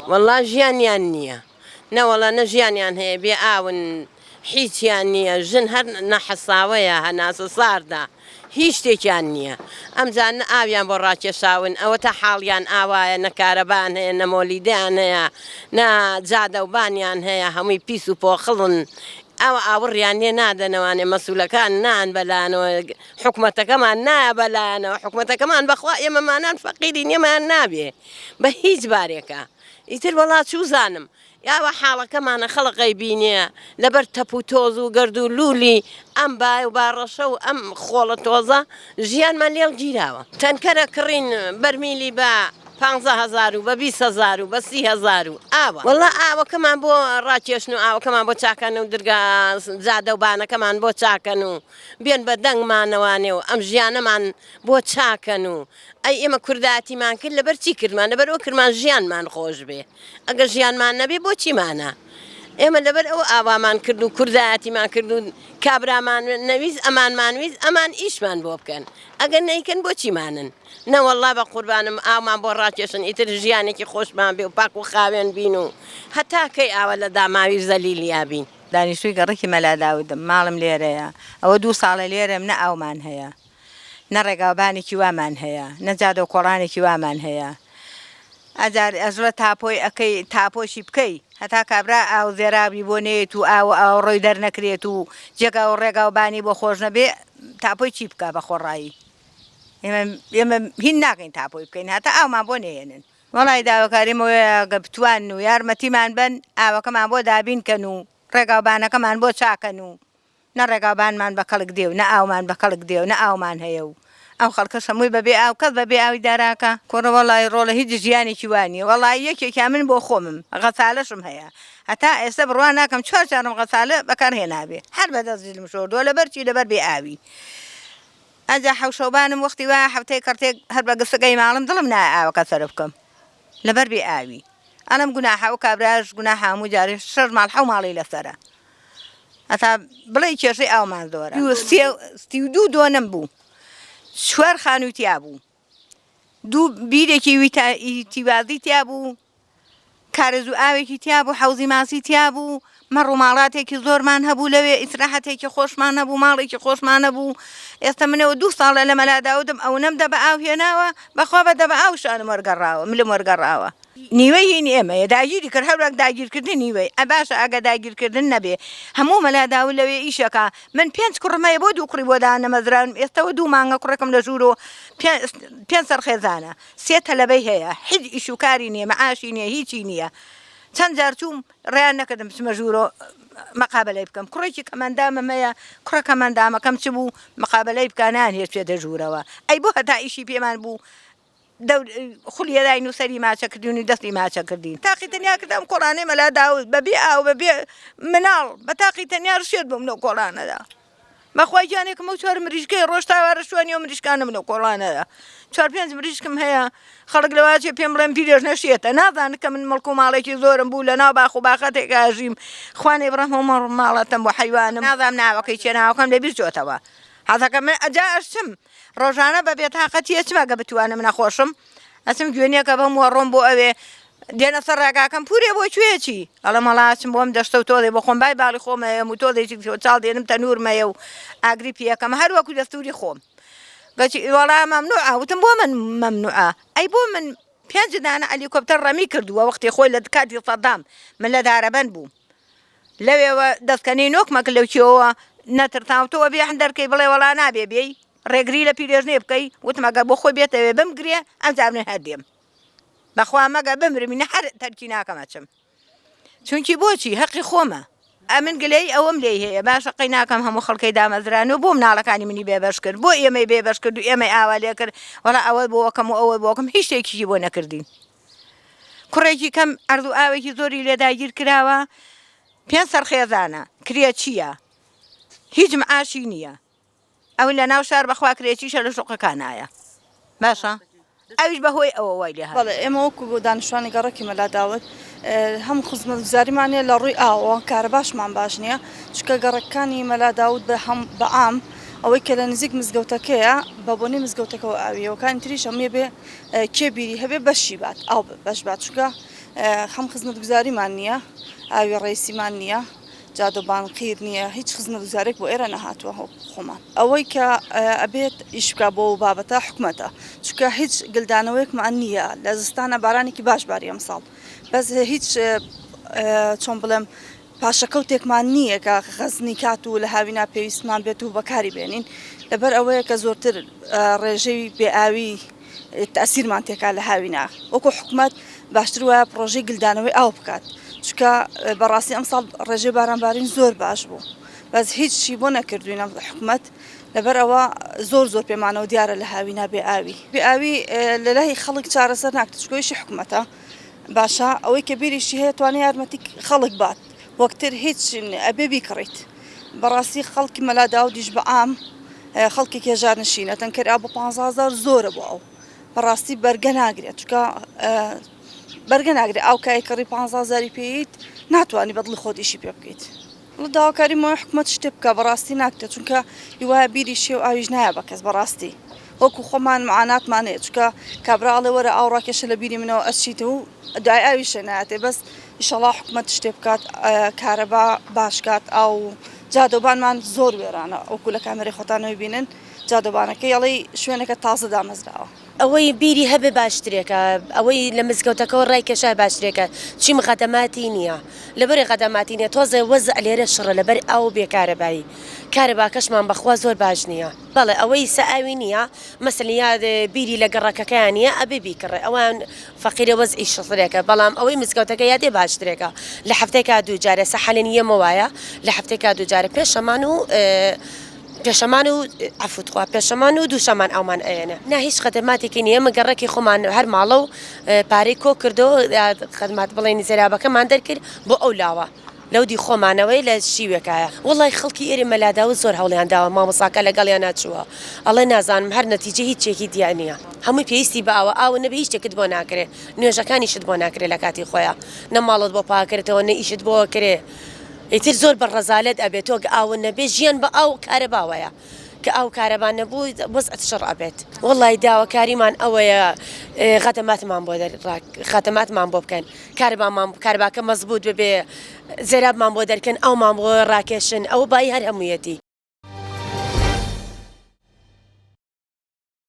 والله ژیانیان نییە نەوەڵە نە ژیانیان هەیە بێ ئاون هیچیان نییە ژن هەر نەحەساوەیە هەناسە ساردا هیچ شتێکیان نییە ئەمجان نە ئاویان بۆ ڕاکێشاون ئەوە تا حاڵیان ئاوایە نە کارەبان هەیە نە مۆلیدیان هەیە نە جادەوبانیان هەیە هەمووی پیس و پۆخڵن ئەوە ئاوڕیان لێ نادەنەوانێ مەسوولەکان نان بەلانەوە حکوومەتەکەمان نایە بەلایەنەوە حکوومەتەکەمان بەخوا ئێمەمانان فەقیری نێمان نابێ بە هیچ بارێکە ئیتر وڵات چوو زانم یاوە حاڵەکەمانە خەڵقەی بینێ لەبەر تەپ و تۆز و گرد و لولی ئەم بای و باڕەشە و ئەم خۆڵە تۆزە ژیانمان لێڵ گیراوە تەنکەرە کڕین بەرمیلی بە 15,000 و بە 20,000 و بە 30,000 و ئاوە وەڵا ئاوەکەمان بۆ ڕاکێشن و ئاوەکەمان بۆ چاکەن و دەرگا جادەوبانەکەمان بۆ چاکەن و بێن بە دەنگمانەوانێ و ئەم ژیانەمان بۆ چاکەن و ئەی ئێمە کورداتیمان کرد لەبەر چی کردمان لەبەر ئەو کردمان ژیانمان خۆش بێ ئەگەر ژیانمان نەبێ بۆ چیمانە ئێمە لەبەر ئەو ئاوامان کرد و کوردایەتیمان کرد و کابرامان نەویست ئەمانمانویست ئەمان ئیشمان بۆ بکەن ئەگەر نەیکەن بۆ چیمانن نەوەڵا بە قوربانم ئاومان بۆ ڕاکێشن ئیتر ژیانێکی خۆشمان بێ و پاک و خاوێن بین و هەتا کەی ئاوە لە داماوی زەلیلیا بین دانیشتووی گەڕێکی مەلاداودم ماڵم لێرەیە ئەوە 2 ساڵە لێرەم نە ئاومان هەیە نە ڕێگاوبانێکی وامان هەیە نە جادە و کۆڕانێکی وامان هەیە ئەجار ئەژڵە تاپۆی ئەەکەی تاپۆشی بکەی هەتا کابرا ئاو زێرابی بۆ نێت و ئاو ڕۆی دەرنەکرێت و جێگا و ڕێگاوبانی بۆ خۆش نەبێ تاپۆی چی بکە بە خۆڕایی ئێمە هین ناکەین تاپۆی بکەین هەتا ئاومان بۆ نێنن وەڵی داواکاریمەوەیە گە بتوان و یارمەتیمان بن ئاوەکەمان بۆ دابینکەن و ڕێگاوبانەکەمان بۆ چاکەن و نە ڕێگاوبانمان بە کەڵک دێ و نە ئاومان بە کەڵک دێ و نە ئاومان هەیە و ئەو خەڵکە سەمووی بەبێ ئاو کەس بەبێ ئاوی داراکە کۆڕە وەڵی ڕۆڵە هیچ ژیانێکی وانیە وەڵی یەکێکیا من بۆ خۆمم غەسالەشم هەیە هەتا ئێستا بڕوان ناکەم 4 جارم غەسالە بەکارهێنابێ هەر بەدەستم شۆردووە لەبەرچی لەبەر بێ ئاوی ئەجا حەوشەوبانم وەختی وایە هەفتەی کەرتێک هەر بە گستەگەی ماڵم دڵم نایە ئاوەکە سەر بکەم لەبەر بێ ئاوی ئەلم گوناحە و کابراش گوناحە هەموو جارێ 6 ماڵ 7 ماڵی لەسەرە هەتا بڵێ کێشەی ئاومان زۆرە 32 دۆنم بوو 4 خانووی تیا بوو 2 بیرێکی تیوازی تیا بوو کارەزوو ئاوێکی تیا بوو حەوزی ماسی تیا بوو مەڕ و ماڵاتێکی زۆرمان هەبوو لەوێ ئیسراحەتێکی خۆشمان هەبوو ماڵێکی خۆشمان هەبوو ئێستا منەوە 2 ساڵە لە مەلاداودم ئەو نەمدە بە ئاو هێناوە بەخوا بەدە بە ئاو شانم وەرگەڕاوە ملم وەرگەڕاوە نیوەی هین ئێمەیە داگیری کرد هەروەک داگیرکردن نیوەی ئە باشە ئەگە داگیرکردن نەبێ هەموو مەلاداو لەوێ ئیشەکە من 5 کوڕمەیە بۆ 2 کوڕی بۆ دانەمەزران ئێستاوە 2 مانگە کوڕێکم لە ژوورۆ 5 سەرخێزانە 3 تەلەبەی هەیە هیچ ئیش و کاری نییە مەعاشی نییە هیچی نییە چەند جار چووم ڕێیان نەکردم چمە ژوورۆ مەقابلەی بکەم کوڕێکی کەمەندامەمەیە کوڕە کەمەندامەکەم چ بوو مەقابلەی بکانان هێش پێدە ژوورەوە ئەی بۆ هەتا ئیشی پێمان بوو خولیەداین و سەری ماچە کردین و دەستی ماچە کردین تاقی تەنیا کردم کۆڵانەی مەلا داوت بەبێ ئاو بەبێ مناڵ بە تاقی تەنیا ڕشێت بووم لەو کۆڵانەدا بەخوای گیانێکم و 4 مریشکەی ڕۆژ تاوارە شوێنی و مریشکانم لەو کۆڵانەدا 4-5 مریشکم هەیە خەڵک لەواچێ پێم بڵێن پیرێژ نەشێتە نازانن کە من مڵک و ماڵێکی زۆرم بوو لە ناو باخ و باخەتێک ئاژیم خوانێ بڕەم هەموو ماڵەتەم بۆ حیوانم نازام ناوەکەی چێ ناوەکەم لەبیر چۆتەوە حەزەکەم من ئەجا ئەشتم ڕۆژانە بە بێتاقەتی ئەچمەگە بتوانم نەخۆشم ئەچم گوێنیەکە بەم وەڕۆم بۆ ئەوێ دێنە سەر ڕێگاکەم پورێ بۆ کوێچی ئەڵە مەڵاچم بۆم دەشتە و تۆڵێ بۆ خۆم بای باڵی خۆمەیە و تۆڵێکی چاڵ دێنم تەنورمەیە و ئاگری پێەکەم هەروەکو دەستوری خۆم وەڵام مەمنوعە وتم بۆ من مەمنوعە ئەی بۆ من 5 دانە هەلیکۆپتەر ڕەمی کردووە وەختی خۆی لە کاتی سەدام من لە دارەبەند بووم لەوێوە دەستکەنەی نۆکمەکە لەو کێوە نەترتاوتەوە بێ هەندەرکەی بڵێ وەڵا نابێ بێی ڕێگری لە پیرێژنێ بکەی وتمەگە بۆ خۆی بێتەوێ بمگرێ ئەم جابنێ هەردێم بەخوا مەگە بمرمی هەر تەرکی ناکەمەچم چونکی بۆچی حەقی خۆمە ئەمن گلەی ئەوەم لێ هەیە باشە قەی ناکەم هەموو خەڵکەی دامەزران و بۆ مناڵەکانی منی بێبەش کرد بۆ ئێمەی بێبەش کرد و ئێمەی ئاوا لێ کرد وەڵا ئەوە بۆکەم و ئەوە بۆکەم هیچ شتێکیشی بۆ نەکردین کوڕێکی کەم ئەردوو ئاوێکی زۆری لێداگیر کراوە 5 سەرخێزانە کرێ چییە هیچ معاشی نییە ئەو لە ناو شار بەخوا کرێکیشە لە شوقەکانایە باشە ئەویش بەهۆی ئەوە وای لێ بەڵێ ئێمە وەکو بۆ دانیشتوانی گەڕێکی مەلاداوت هەم خزمەتگوزاریمانێ لە ڕووی ئاوە کارە باشمان باش نییە چکە گەڕەکانی مەلاداوت بە عام ئەوەی کە لە نزیک مزگەوتەکەیە بە بۆنەی مزگەوتەکەەوە ئاویەوەکانی تریش هەموویە بێ کێبیری هەبێ بەشی بات ئاو بەش بات چکە هەم خزمەتگوزاریمان نییە، ئاوی ڕێسیمان نییە، جادۆبان قیر نییە، هیچ خزمەتگوزارێک بۆ ئێرە نەهاتووە خۆمان. ئەوەی کە ئەبێت ئیشکا بۆ بابەتە حکومەتە، چونکە هیچ گلدانەوەیەکمان نییە لە زستانە بارانێکی باش باری ئەمساڵ، بەس هیچ چۆن بڵێم پاشەکەوتێکمان نییە کە خەزنی کات و لە هاوینا پێویستمان بێت و بەکاری بێنین، لەبەر ئەوەیە کە زۆرتر ڕێژەی بێئاوی تەسیرمان تێکا لە هاوینا، وەکو حکومەت باشتر وایە پرۆژەی گلدانەوەی ئاو بکات، چونکە بەڕاستی ئەمساڵ ڕێژەی بارانبارین زۆر باش بوو، بەس هیچی بۆ نەکردوینە حکومەت، لەبەر ئەوە زۆر پێمانەوە دیارە لە هاوینا بێئاوی. بێئاوی لە لای خەڵک چارەسەر ناکرێت، چونکە ئیشی حکومەتە باشە، ئەوەی کە بیریشی هەیە توانێت یارمەتی خەڵک بات، وەکتر هیچ ئەبێ بیکڕیت. بەڕاستی خەڵکی مەلاداودیش بە عام خەڵکی هێژار نشینە، تەنکەر ئا بۆ 15,000 زۆرە بۆ ئەو، بەڕاستی بەرگە ناگرێت، چونکە بەرگە ناگرێت ئاو کای کڕی 15,000 پێیت ناتوانانی بەدڵی خۆت ئیشی پێ بکەیت. داواکاری مۆ حکومەت شتێ بکە بەڕاستی ناکرێت، چونکە هیوایە بیری شێ و ئاویش نایە بە کەس بەڕاستی، وەکو خۆمان معاناتمانەیە، چونکە کابراڵێ وەرە ئاو ڕاکێشە لە بیری منەوە ئەچیتە و دوای ئاویشە نایەتێ، بەس ئیشەڵا حکومەت شتێ بکات، کارەبا باشکات، ئاو جادۆبانمان زۆر وێرانە، وەکو لە کامێرەی خۆتانەوەی بینن جادۆبانەکەی ئەڵێ شوێنەکە تازە دامەزراوە. ئەوەی بیری هەبێ باشترێکە، ئەوەی لە مزگەوتەکەەوە ڕای کێشای باشترێکە، چیم خەدەماتی نییە، لەبەری خەدەماتی نیە، تۆزێ وەزە لێرە شڕە لەبەر ئاو بێکارەبایی، کارەباکەشمان بەخوا زۆر باش نییە. بەڵێ ئەوەی سەئاوی نییە، مەسەڵەن یاد بیری لە گەڕەکەکەیان نییە ئەبێ بیکڕێ، ئەوان فەقیرە وەزئی شڕێکە، بەڵام ئەوەی مزگەوتەکە یادێ باشترێکە، لە هەفتەیەکا دوو جارە سەحەلێن یەمە وایە، لە هەفتێکا دوو جارە پێشەمان و عفوتخوا پێشەمان و دووشەمان ئەومان ئەێنە، نا هیچ خەدەماتێکی نییە، مەگەڕێکی خۆمان هەر ماڵە و پارەی کۆ کردەوە خەدمات بڵێنی زێرابەکەمان دەرکرد بۆ ئەو لاوە لەودی خۆمانەوەی لە شیوێکایە. وڵی خەڵکی ئێرە مەلاداوە زۆر هەوڵیان داوە، مامۆساکە لەگەڵیان ناچووە، ئەڵێ نازانم هەر نەتیجە هیچێکی دیار نییە، هەمووی پێویستی بە ئاوە نەبێ هیچ شتێکت بۆ ناکرێت، نوێژەکانیشت بۆ ناکرێت لە کاتی خۆیان، نە ماڵت بۆ پاکردەوە نە ئیشت بۆ کرێ، ئیتر زۆر بە ڕەزالەت ئەبێت تۆ ئاو نەبێ ژیان بە ئاو کارەباوەیە، کە ئەو کارەبان نەبوو بەس ئەتشڕ ئەبێت. وڵی داواکاریمان ئەوەیە خەتەماتمان بۆ بکەن، کارەباکە مەزبوط ببێ، زێرابمان بۆ دەرکەن، ئەومان بۆ ڕاکێشن، ئەو بای هەر هەموویەتی.